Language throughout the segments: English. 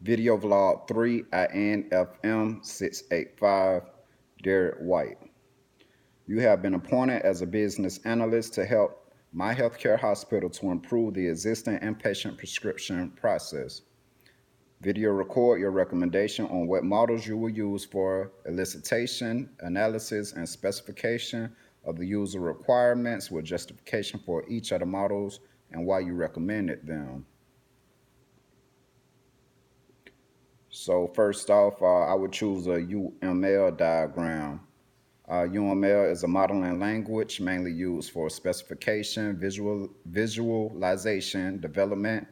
Video Vlog 3, INFM 685, Derek White. You have been appointed as a business analyst to help My Healthcare Hospital to improve the existing inpatient prescription process. Video record your recommendation on what models you will use for elicitation, analysis, and specification of the user requirements with justification for each of the models and why you recommended them. So first off, I would choose a UML diagram. UML is a modeling language mainly used for specification, visualization, development,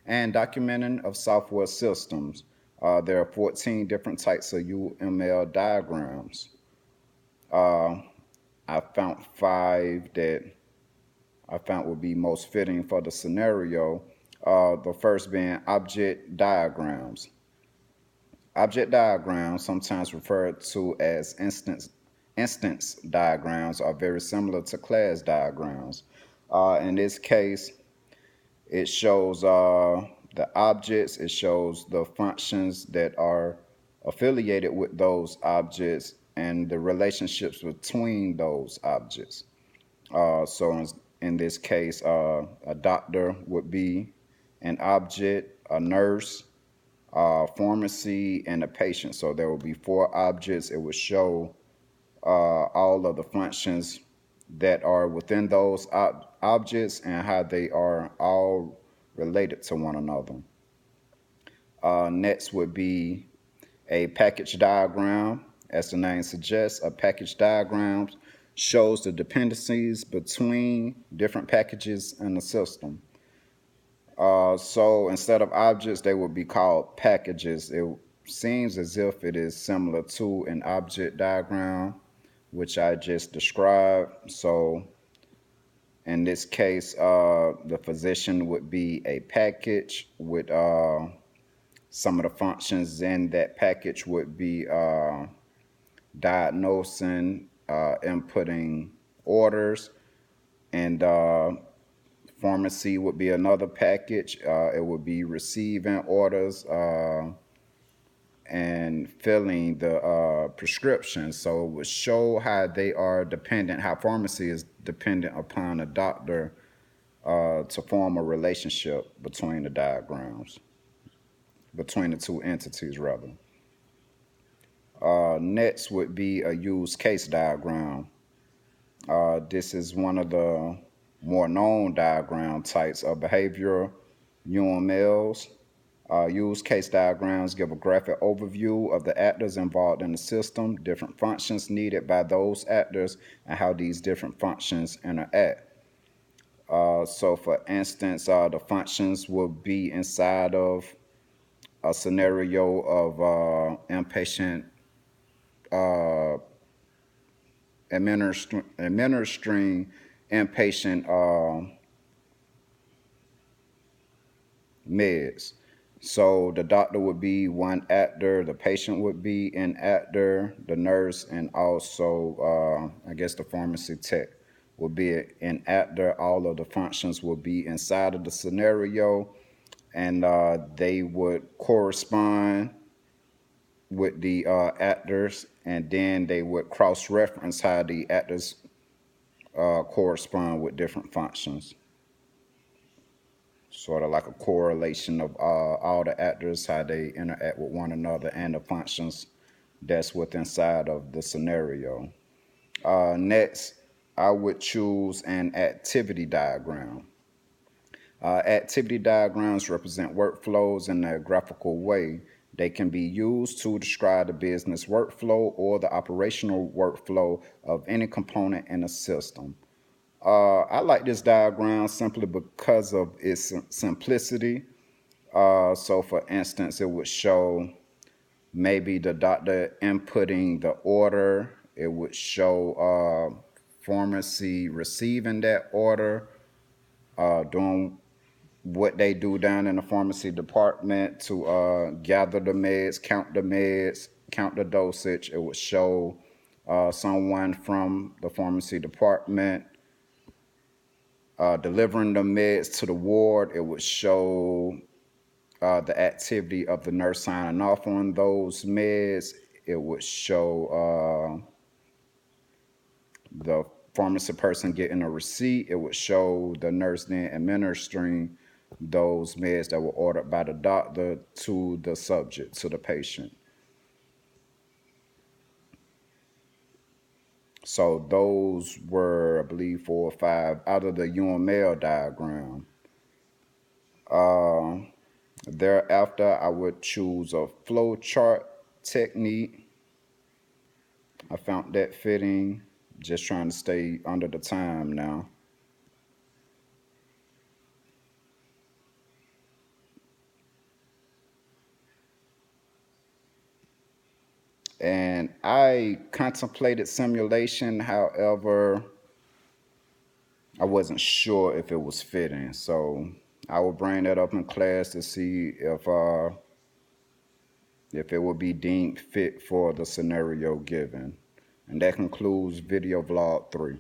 and documenting of software systems. There are 14 different types of UML diagrams. I found 5 that I found would be most fitting for the scenario. The first being object diagrams. Object diagrams, sometimes referred to as instance diagrams, are very similar to class diagrams. In this case, it shows the objects, it shows the functions that are affiliated with those objects and the relationships between those objects. So in this case, a doctor would be an object, a nurse, pharmacy, and a patient. So there will be 4 objects. It would show all of the functions that are within those objects and how they are all related to one another. Next would be a package diagram. As the name suggests, a package diagram shows the dependencies between different packages in the system. So instead of objects, they would be called packages. It seems as if it is similar to an object diagram, which I just described. So in this case, the physician would be a package with some of the functions in that package would be diagnosing, inputting orders, and pharmacy would be another package. It would be receiving orders and filling the prescriptions. So it would show how they are dependent, how pharmacy is dependent upon a doctor to form a relationship between the diagrams, between the two entities, rather. Next would be a use case diagram. This is one of the more known diagram types of behavioral UMLs. Use case diagrams give a graphic overview of the actors involved in the system, different functions needed by those actors, and how these different functions interact. So for instance, the functions will be inside of a scenario of inpatient administering inpatient meds. So the doctor would be one actor, the patient would be an actor, the nurse, and also I guess the pharmacy tech would be an actor. All of the functions would be inside of the scenario, and they would correspond with the actors, and then they would cross-reference how the actors correspond with different functions. Sort of like a correlation of all the actors, how they interact with one another, and the functions that's within inside of the scenario. Next, I would choose an activity diagram. Activity diagrams represent workflows in a graphical way. They can be used to describe the business workflow or the operational workflow of any component in a system. I like this diagram simply because of its simplicity. So for instance, it would show maybe the doctor inputting the order. It would show pharmacy receiving that order, doing what they do down in the pharmacy department to gather the meds, count the dosage. It would show someone from the pharmacy department delivering the meds to the ward. It would show the activity of the nurse signing off on those meds. It would show the pharmacy person getting a receipt. It would show the nurse then administering those meds that were ordered by the doctor to the subject, to the patient. So those were, I believe, 4 or 5 out of the UML diagram. Thereafter, I would choose a flow chart technique. I found that fitting. Just trying to stay under the time now. And I contemplated simulation, however, I wasn't sure if it was fitting. So I will bring that up in class to see if it would be deemed fit for the scenario given. And that concludes video vlog 3.